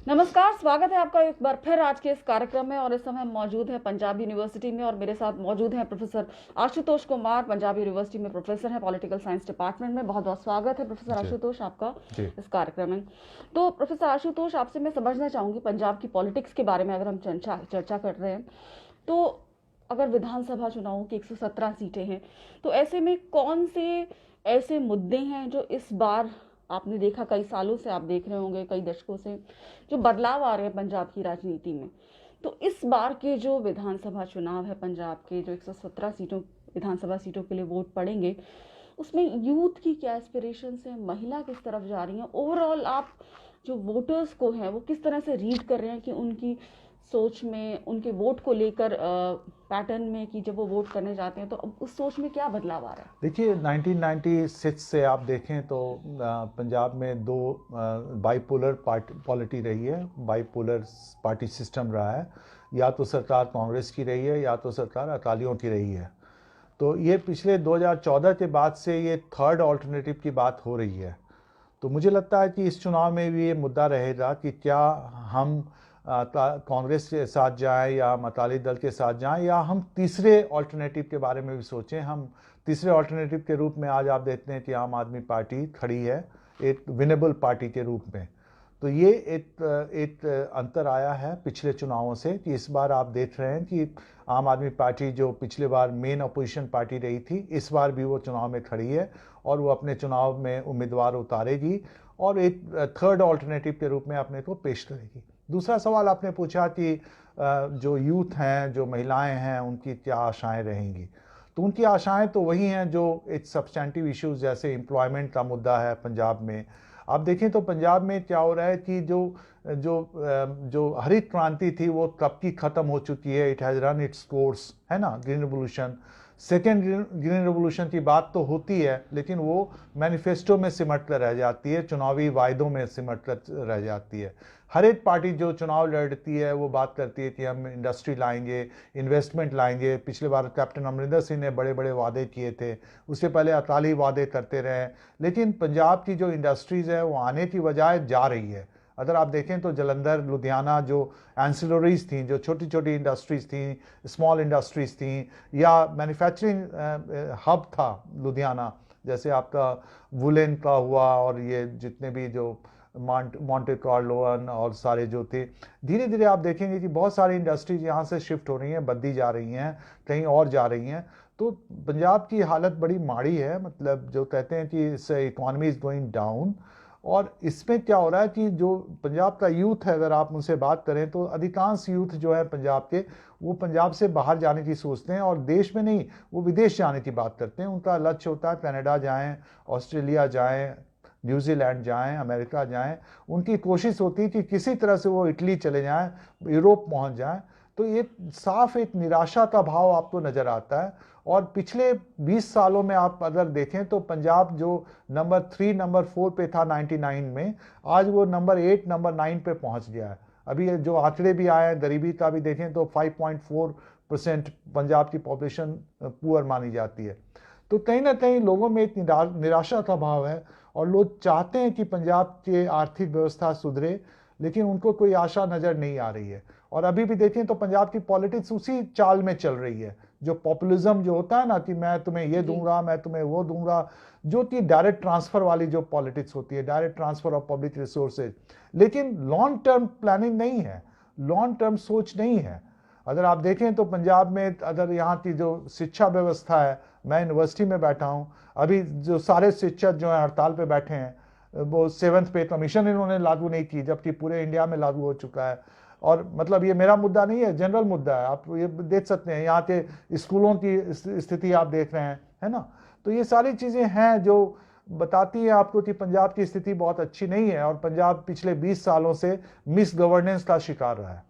नमस्कार, स्वागत है आपका एक बार फिर आज के इस कार्यक्रम में। और इस समय हम मौजूद हैं पंजाब यूनिवर्सिटी में और मेरे साथ मौजूद हैं प्रोफेसर आशुतोष कुमार, पंजाब यूनिवर्सिटी में प्रोफेसर हैं पॉलिटिकल साइंस डिपार्टमेंट में। बहुत बहुत स्वागत है प्रोफेसर आशुतोष आपका इस कार्यक्रम में। तो प्रोफेसर आशुतोष, आपसे मैं समझना चाहूँगी पंजाब की पॉलिटिक्स के बारे में अगर हम चर्चा कर रहे हैं तो अगर विधानसभा चुनावों की 117 सीटें हैं तो ऐसे में कौन से ऐसे मुद्दे हैं जो इस बार आपने देखा, कई सालों से आप देख रहे होंगे, कई दशकों से जो बदलाव आ रहे हैं पंजाब की राजनीति में। तो इस बार के जो विधानसभा चुनाव है पंजाब के, जो 117 सीटों विधानसभा सीटों के लिए वोट पड़ेंगे, उसमें यूथ की क्या एस्पिरेशंस हैं, महिला किस तरफ जा रही हैं, ओवरऑल आप जो वोटर्स को हैं वो किस तरह से रीड कर रहे हैं कि उनकी सोच में, उनके वोट को लेकर पैटर्न में, कि जब वो वोट करने जाते हैं तो अब उस सोच में क्या बदलाव आ रहा है? देखिए 1996 से आप देखें तो पंजाब में दो बाईपोलर पॉलिटी रही है, बाईपोलर पार्टी सिस्टम रहा है। या तो सरकार कांग्रेस की रही है या तो सरकार अकालियों की रही है। तो ये पिछले 2014 के बाद से ये थर्ड ऑल्टरनेटिव की बात हो रही है। तो मुझे लगता है कि इस चुनाव में भी ये मुद्दा रहेगा कि क्या हम कांग्रेस के साथ जाएं या अकाली दल के साथ जाएं, या हम तीसरे ऑल्टरनेटिव के बारे में भी सोचें। हम तीसरे ऑल्टरनेटिव के रूप में आज आप देखते हैं कि आम आदमी पार्टी खड़ी है एक विनेबल पार्टी के रूप में। तो ये एक अंतर आया है पिछले चुनावों से कि इस बार आप देख रहे हैं कि आम आदमी पार्टी जो पिछले बार मेन अपोजिशन पार्टी रही थी, इस बार भी वो चुनाव में खड़ी है और वो अपने चुनाव में उम्मीदवार उतारेगी और एक थर्ड ऑल्टरनेटिव के रूप में अपने को पेश करेगी। दूसरा सवाल आपने पूछा कि जो यूथ हैं, जो महिलाएं हैं, उनकी क्या आशाएं रहेंगी। तो उनकी आशाएं तो वही हैं जो एक सब्सटेंटिव इश्यूज जैसे एम्प्लॉयमेंट का मुद्दा है पंजाब में। आप देखें तो पंजाब में क्या हो रहा है कि जो हरित क्रांति थी वो कब की ख़त्म हो चुकी है। It has run its course, है ना। Green revolution, second green revolution की बात तो होती है लेकिन वो मैनिफेस्टो में सिमट कर रह जाती है, चुनावी वायदों में सिमट कर रह जाती है। हर एक पार्टी जो चुनाव लड़ती है वो बात करती है कि हम इंडस्ट्री लाएंगे, इन्वेस्टमेंट लाएंगे। पिछले बार कैप्टन अमरिंदर सिंह ने बड़े बड़े वादे किए थे, उससे पहले अकाली वादे करते रहे। लेकिन पंजाब की जो इंडस्ट्रीज़ है वो आने की बजाय जा रही है। अगर आप देखें तो जलंधर, लुधियाना जो एंसिलरीज थी, जो छोटी छोटी इंडस्ट्रीज़ थी, स्मॉल इंडस्ट्रीज़ थी, या मैन्युफैक्चरिंग हब था लुधियाना, जैसे आपका वुलन का हुआ और ये जितने भी जो मॉन्टे कार्लोन और सारे जो थे, धीरे धीरे आप देखेंगे कि बहुत सारी इंडस्ट्रीज यहाँ से शिफ्ट हो रही हैं, बद्दी जा रही हैं, कहीं और जा रही हैं। तो पंजाब की हालत बड़ी माड़ी है, मतलब जो कहते हैं कि इस इकॉनमी इज़ गोइंग डाउन। और इसमें क्या हो रहा है कि जो पंजाब का यूथ है, अगर आप उनसे बात करें तो अधिकांश यूथ जो है पंजाब के, वो पंजाब से बाहर जाने की सोचते हैं और देश में नहीं, वो विदेश जाने की बात करते हैं। उनका लक्ष्य होता है कनाडा जाएं, ऑस्ट्रेलिया जाएं, न्यूजीलैंड जाएं, अमेरिका जाएं। उनकी कोशिश होती है कि किसी तरह से वो इटली चले जाएं, यूरोप पहुंच जाएं। तो ये साफ एक निराशा का भाव आपको नज़र आता है। और पिछले 20 सालों में आप अगर देखें तो पंजाब जो नंबर 3, नंबर 4 पे था 99 में, आज वो नंबर 8, नंबर 9 पे पहुंच गया है। अभी जो आंकड़े भी आए हैं गरीबी का भी देखें तो 5.4% पंजाब की पॉपुलेशन पुअर मानी जाती है। तो कहीं ना कहीं लोगों में एक निराशा का भाव है और लोग चाहते हैं कि पंजाब की आर्थिक व्यवस्था सुधरे, लेकिन उनको कोई आशा नज़र नहीं आ रही है। और अभी भी देखें तो पंजाब की पॉलिटिक्स उसी चाल में चल रही है, जो पॉपुलिज्म जो होता है ना, कि मैं तुम्हें ये दूंगा, मैं तुम्हें वो दूंगा, जो कि डायरेक्ट ट्रांसफर वाली जो पॉलिटिक्स होती है, direct transfer of public resources. लेकिन लॉन्ग टर्म प्लानिंग नहीं है, लॉन्ग टर्म सोच नहीं है। अगर आप देखें तो पंजाब में अगर यहाँ की जो शिक्षा व्यवस्था है, मैं यूनिवर्सिटी में बैठा हूँ, अभी जो सारे शिक्षक जो हैं हड़ताल पे बैठे हैं, वो 7th पे कमीशन इन्होंने लागू नहीं की, जबकि पूरे इंडिया में लागू हो चुका है। और मतलब ये मेरा मुद्दा नहीं है, जनरल मुद्दा है। आप ये देख सकते हैं, यहाँ के स्कूलों की स्थिति आप देख रहे हैं, है ना। तो ये सारी चीज़ें हैं जो बताती है आपको कि पंजाब की स्थिति बहुत अच्छी नहीं है और पंजाब पिछले 20 सालों से मिस गवर्नेंस का शिकार रहा है।